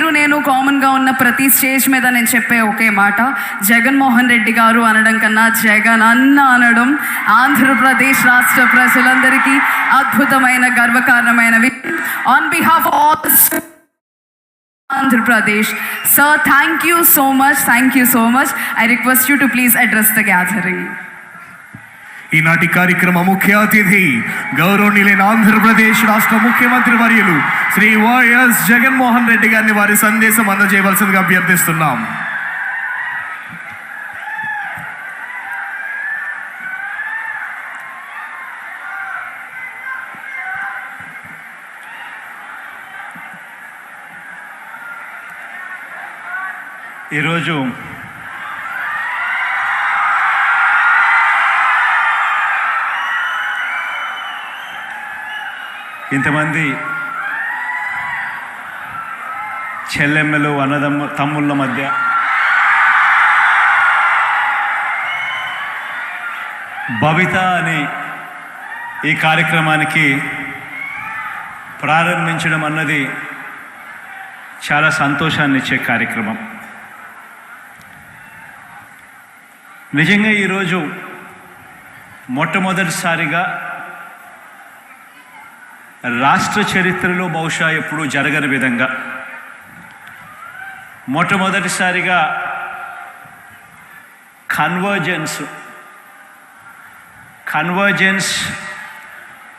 మీరు నేను కామన్గా ఉన్న ప్రతి స్టేజ్ మీద నేను చెప్పే ఒకే మాట, జగన్మోహన్ రెడ్డి గారు అనడం కన్నా జగన్ అన్న అనడం ఆంధ్రప్రదేశ్ రాష్ట్ర ప్రజలందరికీ అద్భుతమైన గర్వకారణమైనవి. On behalf of all Andhra Pradesh, sir, thank you so much. I request you to please address the gathering. ఈనాటి కార్యక్రమ ముఖ్య అతిథి గౌరవనీయులైన ఆంధ్రప్రదేశ్ రాష్ట్ర ముఖ్యమంత్రి వర్యులు శ్రీ వైఎస్ జగన్మోహన్ రెడ్డి గారిని వారి సందేశం అందజేయవలసిందిగా అభ్యర్థిస్తున్నాం. ఈరోజు ఇంతమంది చెల్లెమ్మలు తమ్ముళ్ళ మధ్య భవిత అనే ఈ కార్యక్రమానికి ప్రారంభించడం అన్నది చాలా సంతోషాన్ని ఇచ్చే కార్యక్రమం. నిజంగా ఈరోజు మొట్టమొదటిసారిగా రాష్ట్ర చరిత్రలో బహుశా ఎప్పుడూ జరగని విధంగా మొట్టమొదటిసారిగా convergence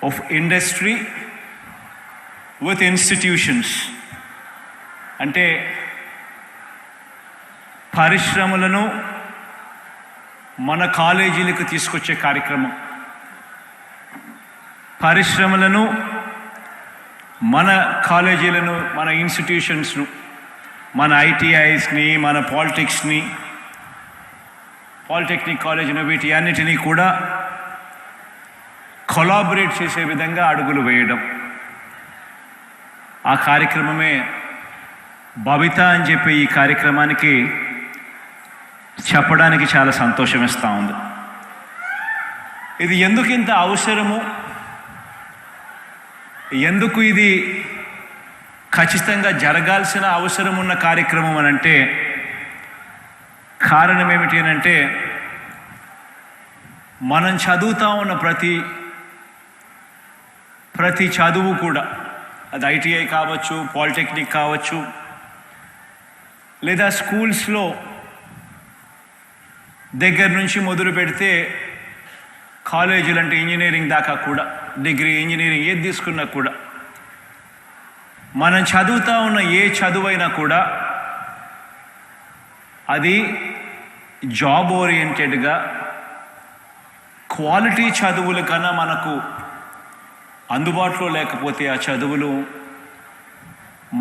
of industry with institutions, అంటే పరిశ్రమలను మన కాలేజీలకు తీసుకొచ్చే కార్యక్రమం, పరిశ్రమలను మన కాలేజీలను, మన ఇన్స్టిట్యూషన్స్ను, మన ఐటీఐస్ని, మన పాలిటెక్నిక్ కాలేజీని, వీటి అన్నిటినీ కూడా కొలాబరేట్ చేసే విధంగా అడుగులు వేయడం. ఆ కార్యక్రమమే భవిత అని చెప్పి ఈ కార్యక్రమానికి చెప్పడానికి చాలా సంతోషం ఇస్తూ ఉంది. ఇది ఎందుకు ఇంత అవసరము, ఎందుకు ఇది ఖచ్చితంగా జరగాల్సిన అవసరం ఉన్న కార్యక్రమం అని అంటే, కారణం ఏమిటి అని అంటే, మనం చదువుతూ ఉన్న ప్రతి చదువు కూడా, అది ఐటీఐ కావచ్చు, పాలిటెక్నిక్ కావచ్చు, లేదా స్కూల్స్లో దగ్గర నుంచి మొదలు పెడితే కాలేజీలు అంటే ఇంజనీరింగ్ దాకా కూడా, డిగ్రీ, ఇంజనీరింగ్ ఏది తీసుకున్నా కూడా, మనం చదువుతూ ఉన్న ఏ చదువైనా కూడా అది జాబ్ ఓరియంటెడ్గా క్వాలిటీ చదువుల కన్నా మనకు అందుబాటులో లేకపోతే ఆ చదువులు,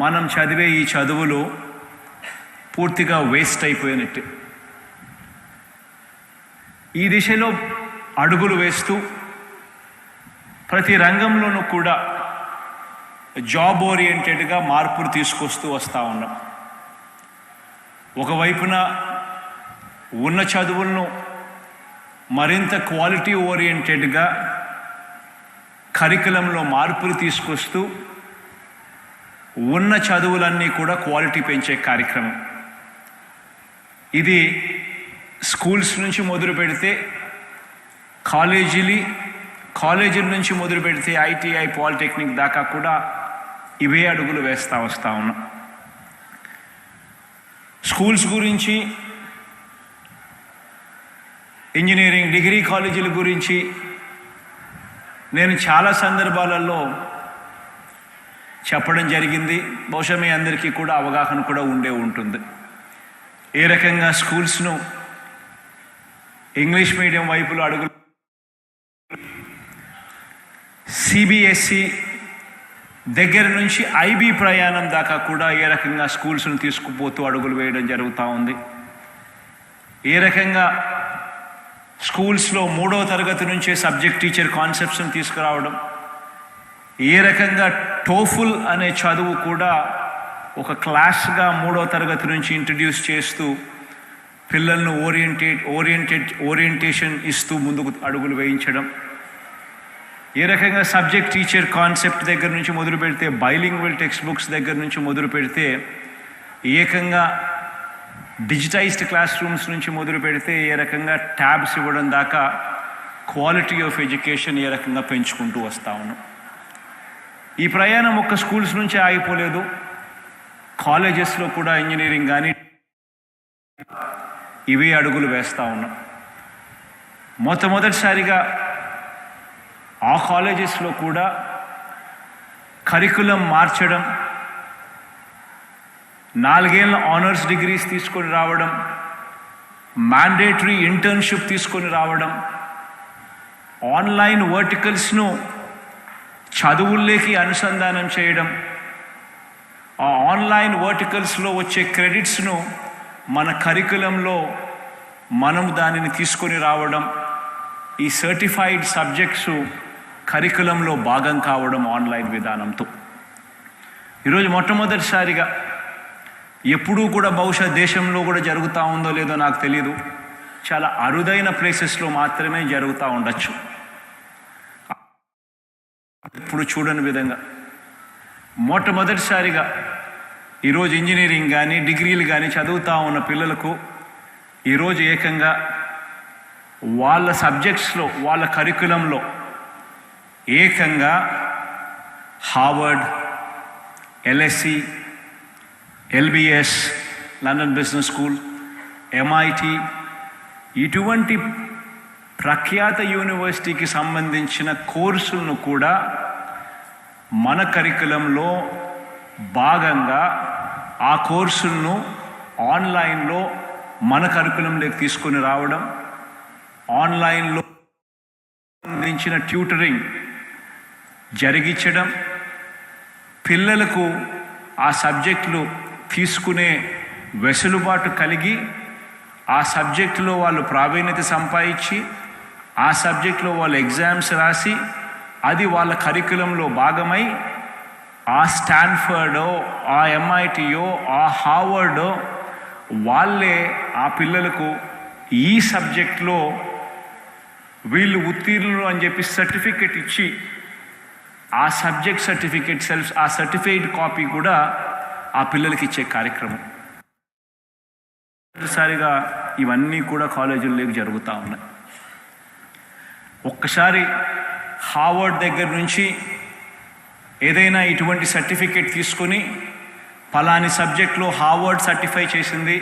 మనం చదివే ఈ చదువులు పూర్తిగా వేస్ట్ అయిపోయినట్టే. ఈ దిశలో అడుగులు వేస్తూ ప్రతి రంగంలోనూ కూడా జాబ్ ఓరియంటెడ్గా మార్పులు తీసుకొస్తూ వస్తూ ఉన్నాం. ఒకవైపున ఉన్న చదువులను మరింత క్వాలిటీ ఓరియంటెడ్గా కరికులంలో మార్పులు తీసుకొస్తూ ఉన్న చదువులన్నీ కూడా క్వాలిటీ పెంచే కార్యక్రమం. ఇది స్కూల్స్ నుంచి మొదలు పెడితే కాలేజీల నుంచి మొదలు పెడితే ఐటీఐ, పాలిటెక్నిక్ దాకా కూడా ఇవే అడుగులు వేస్తూ వస్తూ ఉన్నాం. స్కూల్స్ గురించి, ఇంజనీరింగ్, డిగ్రీ కాలేజీల గురించి నేను చాలా సందర్భాలలో చెప్పడం జరిగింది. బహుశా మీ అందరికీ కూడా అవగాహన కూడా ఉంటుంది. ఏ రకంగా స్కూల్స్ను ఇంగ్లీష్ మీడియం వైపులో అడుగులు, సిబిఎస్ఈ దగ్గర నుంచి ఐబీ ప్రయాణం దాకా కూడా ఏ రకంగా స్కూల్స్ను తీసుకుపోతూ అడుగులు వేయడం జరుగుతూ ఉంది. ఏ రకంగా స్కూల్స్లో 3వ తరగతి నుంచే సబ్జెక్ట్ టీచర్ కాన్సెప్ట్స్ని తీసుకురావడం, ఏ రకంగా టోఫుల్ అనే చదువు కూడా ఒక క్లాస్గా 3వ తరగతి నుంచి ఇంట్రడ్యూస్ చేస్తూ పిల్లలను ఓరియంటేషన్ ఇస్తూ ముందుకు అడుగులు వేయించడం, ఏ రకంగా సబ్జెక్ట్ టీచర్ కాన్సెప్ట్ దగ్గర నుంచి మొదలు పెడితే, బైలింగ్వల్ టెక్స్ట్ బుక్స్ దగ్గర నుంచి మొదలు పెడితే ఏకంగా డిజిటైజ్డ్ క్లాస్ రూమ్స్ నుంచి మొదలు పెడితే ఏ రకంగా ట్యాబ్స్ ఇవ్వడం దాకా క్వాలిటీ ఆఫ్ ఎడ్యుకేషన్ ఏ రకంగా పెంచుకుంటూ వస్తా ఉన్నాం. ఈ ప్రయాణం ఒక్క స్కూల్స్ నుంచే ఆగిపోలేదు. కాలేజెస్లో కూడా ఇంజనీరింగ్ కానీ ఇవే అడుగులు వేస్తూ ఉన్నాం. మొట్టమొదటిసారిగా ఆ కాలేజెస్లో కూడా కరికులం మార్చడం, 4 ఏళ్ళ ఆనర్స్ డిగ్రీస్ తీసుకొని రావడం, మ్యాండేటరీ ఇంటర్న్షిప్ తీసుకొని రావడం, ఆన్లైన్ వర్టికల్స్ను చదువుల్లోకి అనుసంధానం చేయడం, ఆ ఆన్లైన్ వర్టికల్స్లో వచ్చే క్రెడిట్స్ను మన కరికులంలో మనం దానిని తీసుకొని రావడం, ఈ సర్టిఫైడ్ సబ్జెక్ట్స్ కరికులంలో భాగం కావడం ఆన్లైన్ విధానంతో. ఈరోజు మొట్టమొదటిసారిగా ఎప్పుడూ కూడా బహుశా దేశంలో కూడా జరుగుతూ ఉందో లేదో నాకు తెలియదు, చాలా అరుదైన ప్లేసెస్లో మాత్రమే జరుగుతూ ఉండొచ్చు. ఇప్పుడు చూడని విధంగా మొట్టమొదటిసారిగా ఈరోజు ఇంజనీరింగ్ కానీ డిగ్రీలు కానీ చదువుతూ ఉన్న పిల్లలకు ఈరోజు ఏకంగా వాళ్ళ సబ్జెక్ట్స్లో వాళ్ళ కరికులంలో ఏకంగా Harvard, LSE, LBS, London business school, MIT ఇటువంటి ప్రఖ్యాత యూనివర్సిటీకి సంబంధించిన కోర్సులను కూడా మన కరికులంలో భాగంగా ఆ కోర్సులను ఆన్లైన్లో మన కరికులంలోకి తీసుకొని రావడం, ఆన్లైన్లో సంబంధించిన ట్యూటరింగ్ జరిగించడం, పిల్లలకు ఆ సబ్జెక్టులు తీసుకునే వెసులుబాటు కలిగి ఆ సబ్జెక్టులో వాళ్ళు ప్రావీణ్యత సంపాదించి ఆ సబ్జెక్టులో వాళ్ళు ఎగ్జామ్స్ రాసి అది వాళ్ళ కరికులంలో భాగమై ఆ స్టాన్ఫర్డో, ఆ MITయో, ఆ హార్వర్డో వాళ్ళే ఆ పిల్లలకు ఈ సబ్జెక్ట్లో వీళ్ళు ఉత్తీర్ణులు అని చెప్పి సర్టిఫికెట్ ఇచ్చి ఆ సబ్జెక్ట్ సర్టిఫికెట్ ఆ సర్టిఫైడ్ కాపీ కూడా ఆ పిల్లలకి ఇచ్చే కార్యక్రమం. ఒకసారిగా ఇవన్నీ కూడా కాలేజీల్లోకి జరుగుతూ ఉన్నాయి. ఒక్కసారి హార్వర్డ్ దగ్గర నుంచి ఏదైనా ఇటువంటి సర్టిఫికెట్ తీసుకొని ఫలాని సబ్జెక్ట్లో హార్వర్డ్ సర్టిఫై చేసింది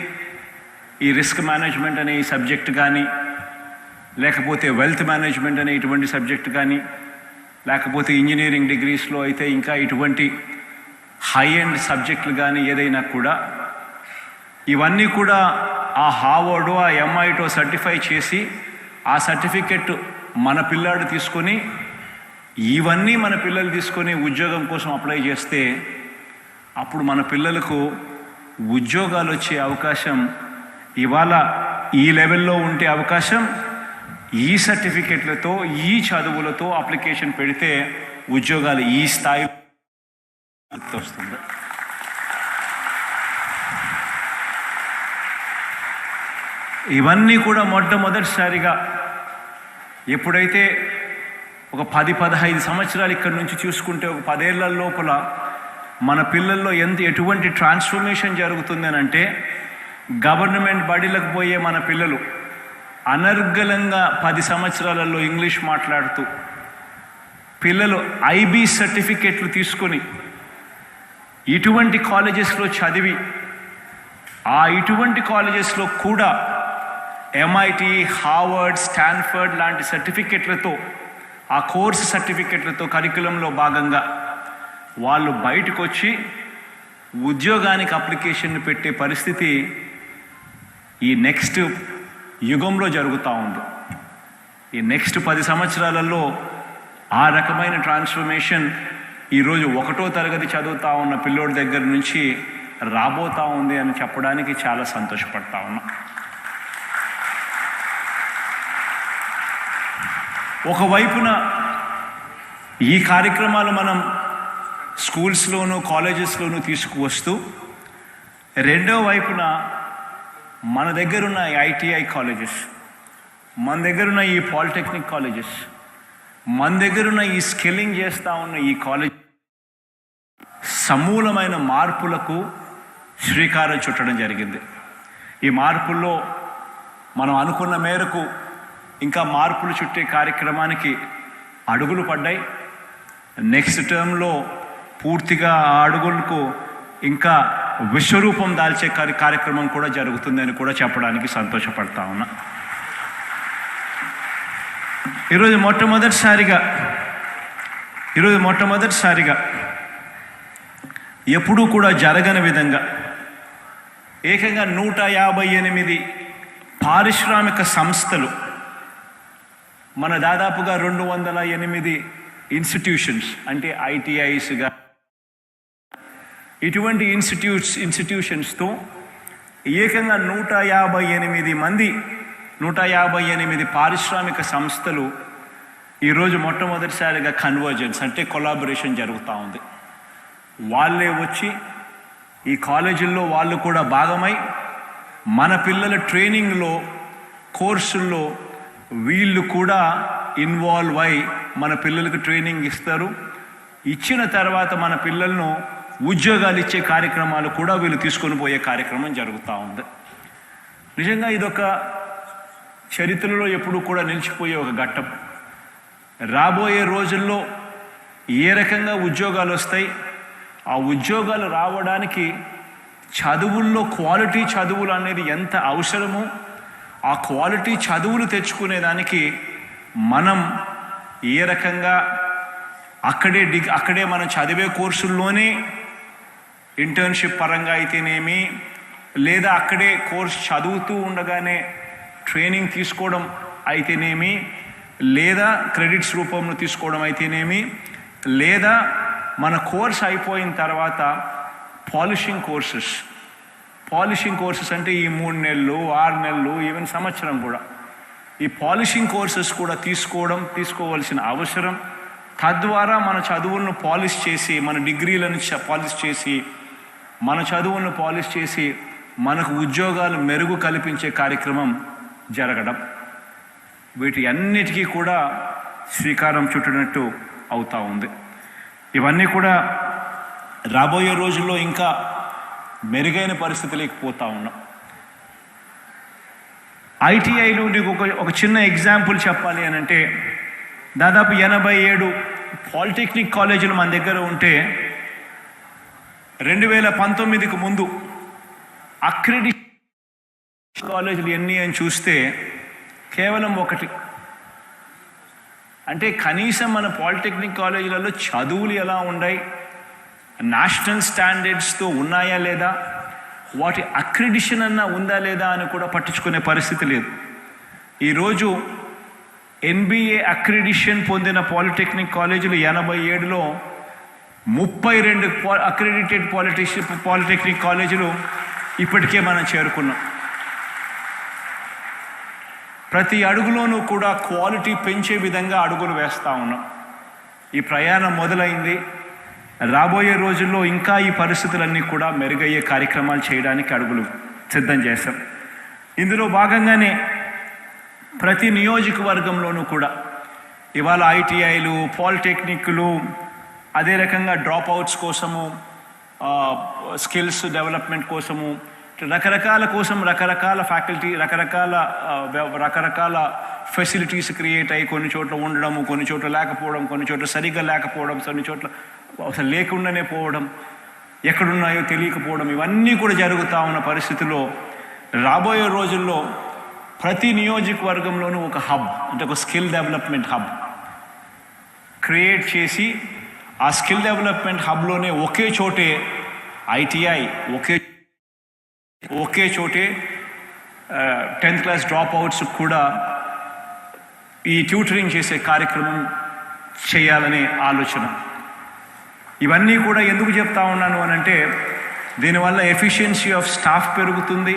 ఈ రిస్క్ మేనేజ్మెంట్ అనే ఈ సబ్జెక్ట్ కానీ, లేకపోతే వెల్త్ మేనేజ్మెంట్ అనే ఇటువంటి సబ్జెక్ట్ కానీ, లేకపోతే ఇంజనీరింగ్ డిగ్రీస్లో అయితే ఇంకా ఇటువంటి హై ఎండ్ సబ్జెక్టులు కానీ ఏదైనా కూడా ఇవన్నీ కూడా ఆ హార్వర్డ్, ఆ MIT సర్టిఫై చేసి ఆ సర్టిఫికెట్ మన పిల్లాడు తీసుకొని ఇవన్నీ మన పిల్లలు తీసుకొని ఉద్యోగం కోసం అప్లై చేస్తే అప్పుడు మన పిల్లలకు ఉద్యోగాలు వచ్చే అవకాశం ఇవాళ ఈ లెవెల్లో ఉంటే అవకాశం ఈ సర్టిఫికెట్లతో ఈ చదువులతో అప్లికేషన్ పెడితే ఉద్యోగాలు ఈ స్థాయిలో వస్తుంది. ఇవన్నీ కూడా మొట్టమొదటిసారిగా ఎప్పుడైతే ఒక 10-15 సంవత్సరాలు ఇక్కడి నుంచి చూసుకుంటే ఒక 10 ఏళ్ల లోపల మన పిల్లల్లో ఎటువంటి ట్రాన్స్ఫర్మేషన్ జరుగుతుంది అని అంటే, గవర్నమెంట్ బడిలకు పోయే మన పిల్లలు అనర్గళంగా 10 సంవత్సరాలలో ఇంగ్లీష్ మాట్లాడుతూ పిల్లలు IB సర్టిఫికెట్లు తీసుకొని ఇటువంటి కాలేజెస్లో చదివి ఆ ఇటువంటి కాలేజెస్లో కూడా MIT, హార్వర్డ్, స్టాన్ఫర్డ్ లాంటి సర్టిఫికెట్లతో ఆ కోర్సు సర్టిఫికెట్లతో కరికులంలో భాగంగా వాళ్ళు బయటకు వచ్చి ఉద్యోగానికి అప్లికేషన్ పెట్టే పరిస్థితి ఈ నెక్స్ట్ యుగంలో జరుగుతూ ఉంది. ఈ నెక్స్ట్ 10 సంవత్సరాలలో ఆ రకమైన ట్రాన్స్ఫర్మేషన్ ఈరోజు 1వ తరగతి చదువుతూ ఉన్న పిల్లోడి దగ్గర నుంచి రాబోతూ ఉంది అని చెప్పడానికి చాలా సంతోషపడతా ఉన్నా. ఒకవైపున ఈ కార్యక్రమాలు మనం స్కూల్స్లోనూ కాలేజెస్లోనూ తీసుకువస్తూ, రెండో వైపున మన దగ్గరున్న ITI కాలేజెస్, మన దగ్గరున్న ఈ పాలిటెక్నిక్ కాలేజెస్, మన దగ్గరున్న ఈ స్కిల్లింగ్ చేస్తూ ఉన్న ఈ కాలేజ్ సమూలమైన మార్పులకు శ్రీకారం చుట్టడం జరిగింది. ఈ మార్పుల్లో మనం అనుకున్న మేరకు ఇంకా మార్పులు చుట్టే కార్యక్రమానికి అడుగులు పడ్డాయి. నెక్స్ట్ టర్మ్లో పూర్తిగా ఆ అడుగులకు ఇంకా విశ్వరూపం దాల్చే కార్యక్రమం కూడా జరుగుతుందని కూడా చెప్పడానికి సంతోషపడతా ఉన్నా. ఈరోజు మొట్టమొదటిసారిగా ఎప్పుడూ కూడా జరగని విధంగా ఏకంగా 158 పారిశ్రామిక సంస్థలు, మన దాదాపుగా 208 ఇన్స్టిట్యూషన్స్ అంటే ఐటీఐస్గా ఇటువంటి ఇన్స్టిట్యూషన్స్తో ఏకంగా 158 పారిశ్రామిక సంస్థలు ఈరోజు మొట్టమొదటిసారిగా కన్వర్జెన్స్ అంటే కొలాబరేషన్ జరుగుతూ ఉంది. వాళ్ళే వచ్చి ఈ కాలేజీల్లో వాళ్ళు కూడా భాగమై మన పిల్లల ట్రైనింగ్లో కోర్సుల్లో వీళ్ళు కూడా ఇన్వాల్వ్ అయి మన పిల్లలకు ట్రైనింగ్ ఇస్తారు. ఇచ్చిన తర్వాత మన పిల్లలను ఉద్యోగాలు ఇచ్చే కార్యక్రమాలు కూడా వీళ్ళు తీసుకొని పోయే కార్యక్రమం జరుగుతూ ఉంది. నిజంగా ఇదొక చరిత్రలో ఎప్పుడూ కూడా నిలిచిపోయే ఒక ఘట్టం. రాబోయే రోజుల్లో ఏ రకంగా ఉద్యోగాలు వస్తాయి, ఆ ఉద్యోగాలు రావడానికి చదువుల్లో క్వాలిటీ చదువులు అనేది ఎంత అవసరమో, ఆ క్వాలిటీ చదువులు తెచ్చుకునేదానికి మనం ఏ రకంగా అక్కడే మనం చదివే కోర్సుల్లోనే ఇంటర్న్షిప్ పరంగా అయితేనేమి, లేదా అక్కడే కోర్స్ చదువుతూ ఉండగానే ట్రైనింగ్ తీసుకోవడం అయితేనేమి, లేదా క్రెడిట్స్ రూపంలో తీసుకోవడం అయితేనేమి, లేదా మన కోర్స్ అయిపోయిన తర్వాత పాలిషింగ్ కోర్సెస్ అంటే ఈ 3 నెలలు 6 నెలలు ఈవెన్ సంవత్సరం కూడా ఈ పాలిషింగ్ కోర్సెస్ కూడా తీసుకోవాల్సిన అవసరం. తద్వారా మన చదువులను పాలిష్ చేసి, మన డిగ్రీలను పాలిష్ చేసి, మన చదువులను పాలిష్ చేసి మనకు ఉద్యోగాలు మెరుగు కల్పించే కార్యక్రమం జరగడం, వీటి అన్నిటికీ కూడా శ్రీకారం చుట్టినట్టు అవుతూ ఉంది. ఇవన్నీ కూడా రాబోయే రోజుల్లో ఇంకా మెరుగైన పరిస్థితులకు పోతూ ఉన్నాం. ఐటీఐలో ఒక చిన్న ఎగ్జాంపుల్ చెప్పాలి అని అంటే, దాదాపు 87 పాలిటెక్నిక్ కాలేజీలు మన దగ్గర ఉంటే 2019కు ముందు అక్రెడిటేషన్ కాలేజీలు ఎన్ని అని చూస్తే కేవలం 1. అంటే కనీసం మన పాలిటెక్నిక్ కాలేజీలలో చదువులు ఎలా ఉన్నాయి, నేషనల్ స్టాండర్డ్స్తో ఉన్నాయా లేదా, వాటి అక్రిడిషన్ అన్నా ఉందా లేదా అని కూడా పట్టించుకునే పరిస్థితి లేదు. ఈరోజు NBA అక్రిడిషన్ పొందిన పాలిటెక్నిక్ కాలేజీలు 87లో 32 అక్రిడిటెడ్ పాలిటెక్నిక్ కాలేజీలు ఇప్పటికే మనం చేరుకున్నాం. ప్రతి అడుగులోనూ కూడా క్వాలిటీ పెంచే విధంగా అడుగులు వేస్తూ ఉన్నాం. ఈ ప్రయాణం మొదలైంది. రాబోయే రోజుల్లో ఇంకా ఈ పరిస్థితులన్నీ కూడా మెరుగయ్యే కార్యక్రమాలు చేయడానికి అడుగులు సిద్ధం చేస్తాం. ఇందులో భాగంగానే ప్రతి నియోజకవర్గంలోనూ కూడా ఇవాళ ఐటీఐలు, పాలిటెక్నిక్లు, అదే రకంగా డ్రాప్ అవుట్స్ కోసము, స్కిల్స్ డెవలప్మెంట్ కోసము, రకరకాల ఫ్యాకల్టీ, రకరకాల ఫెసిలిటీస్ క్రియేట్ అయ్యి కొన్ని చోట్ల ఉండడము, కొన్ని చోట్ల లేకపోవడం, కొన్ని చోట్ల సరిగ్గా లేకపోవడం, కొన్ని చోట్ల అసలు లేకుండానే పోవడం, ఎక్కడున్నాయో తెలియకపోవడం, ఇవన్నీ కూడా జరుగుతూ ఉన్న పరిస్థితిలో రాబోయే రోజుల్లో ప్రతి నియోజకవర్గంలోనూ ఒక హబ్, అంటే ఒక స్కిల్ డెవలప్మెంట్ హబ్ క్రియేట్ చేసి, ఆ స్కిల్ డెవలప్మెంట్ హబ్లోనే ఒకే చోటే ఐటీఐ, ఒకే చోటే 10th క్లాస్ డ్రాప్ అవుట్స్ కూడా ఈ ట్యూటరింగ్ చేసే కార్యక్రమం చేయాలనే ఆలోచన. ఇవన్నీ కూడా ఎందుకు చెప్తా ఉన్నాను అని అంటే, దీనివల్ల ఎఫిషియన్సీ ఆఫ్ స్టాఫ్ పెరుగుతుంది.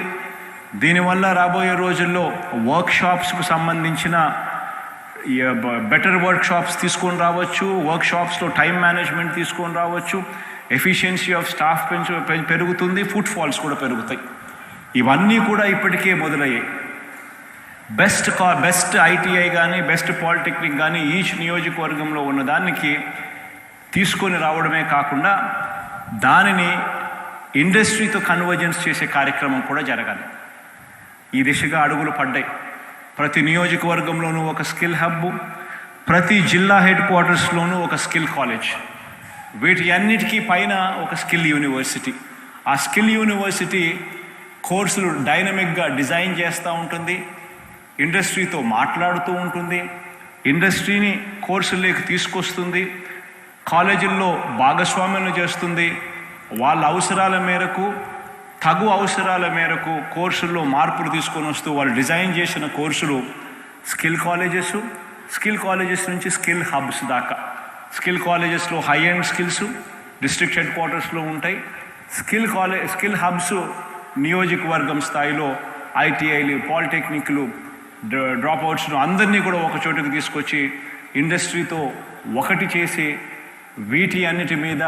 దీనివల్ల రాబోయే రోజుల్లో వర్క్షాప్స్కు సంబంధించిన బెటర్ వర్క్షాప్స్ తీసుకొని రావచ్చు, వర్క్షాప్స్లో టైం మేనేజ్మెంట్ తీసుకొని రావచ్చు, ఎఫిషియన్సీ ఆఫ్ స్టాఫ్ పెరుగుతుంది, ఫుట్ ఫాల్స్ కూడా పెరుగుతాయి. ఇవన్నీ కూడా ఇప్పటికే మొదలయ్యాయి. బెస్ట్ ఐటీఐ కానీ, బెస్ట్ పాలిటెక్నిక్ కానీ ఈచ్ నియోజకవర్గంలో ఉన్నదానికి తీసుకొని రావడమే కాకుండా దానిని ఇండస్ట్రీతో కన్వర్జెన్స్ చేసే కార్యక్రమం కూడా జరగాలి. ఈ దిశగా అడుగులు పడ్డాయి. ప్రతి నియోజకవర్గంలోనూ ఒక స్కిల్ హబ్, ప్రతి జిల్లా హెడ్ క్వార్టర్స్లోనూ ఒక స్కిల్ కాలేజ్, వీటి అన్నిటికీ పైన ఒక స్కిల్ యూనివర్సిటీ. ఆ స్కిల్ యూనివర్సిటీ కోర్సులు డైనమిక్గా డిజైన్ చేస్తూ ఉంటుంది, ఇండస్ట్రీతో మాట్లాడుతూ ఉంటుంది, ఇండస్ట్రీని కోర్సుల్లోకి తీసుకొస్తుంది, కాలేజీల్లో భాగస్వామ్యం చేస్తుంది. వాళ్ళ అవసరాల మేరకు, తగు అవసరాల మేరకు కోర్సుల్లో మార్పులు తీసుకొని వస్తూ వాళ్ళు డిజైన్ చేసిన కోర్సులు స్కిల్ కాలేజెస్ నుంచి స్కిల్ హబ్స్ దాకా. స్కిల్ కాలేజెస్లో high end skills district head క్వార్టర్స్లో ఉంటాయి. స్కిల్ హబ్స్ నియోజకవర్గం స్థాయిలో ఐటీఐలు, పాలిటెక్నిక్లు, డ్రాప్అవుట్స్ను అందరినీ కూడా ఒక చోటుకి తీసుకొచ్చి ఇండస్ట్రీతో ఒకటి చేసి వీటి అన్నిటి మీద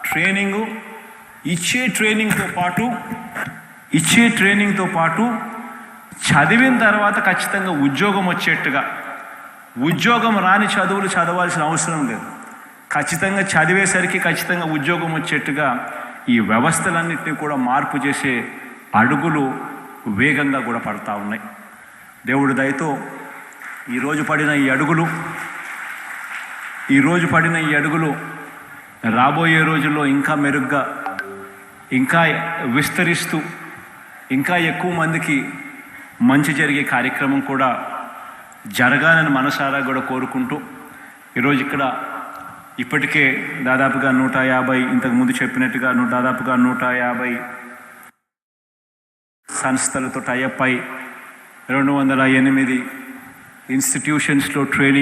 ట్రైనింగు ఇచ్చే ట్రైనింగ్తో పాటు చదివిన తర్వాత ఖచ్చితంగా ఉద్యోగం వచ్చేట్టుగా, ఉద్యోగం రాని చదువులు చదవాల్సిన అవసరం లేదు, ఖచ్చితంగా చదివేసరికి ఖచ్చితంగా ఉద్యోగం వచ్చేట్టుగా ఈ వ్యవస్థలన్నింటినీ కూడా మార్పు చేసే అడుగులు వేగంగా కూడా పడతా ఉన్నాయి. దేవుడి దయతో ఈరోజు పడిన ఈ అడుగులు రాబోయే రోజుల్లో ఇంకా మెరుగ్గా, ఇంకా విస్తరిస్తూ, ఇంకా ఎక్కువ మందికి మంచి జరిగే కార్యక్రమం కూడా జరగాలని మనసారా కూడా కోరుకుంటూ, ఈరోజు ఇక్కడ ఇప్పటికే దాదాపుగా 150, ఇంతకుముందు చెప్పినట్టుగా దాదాపుగా 150 సంస్థలతో టైఅప్ అయి 208 ఇన్స్టిట్యూషన్స్లో ట్రైనింగ్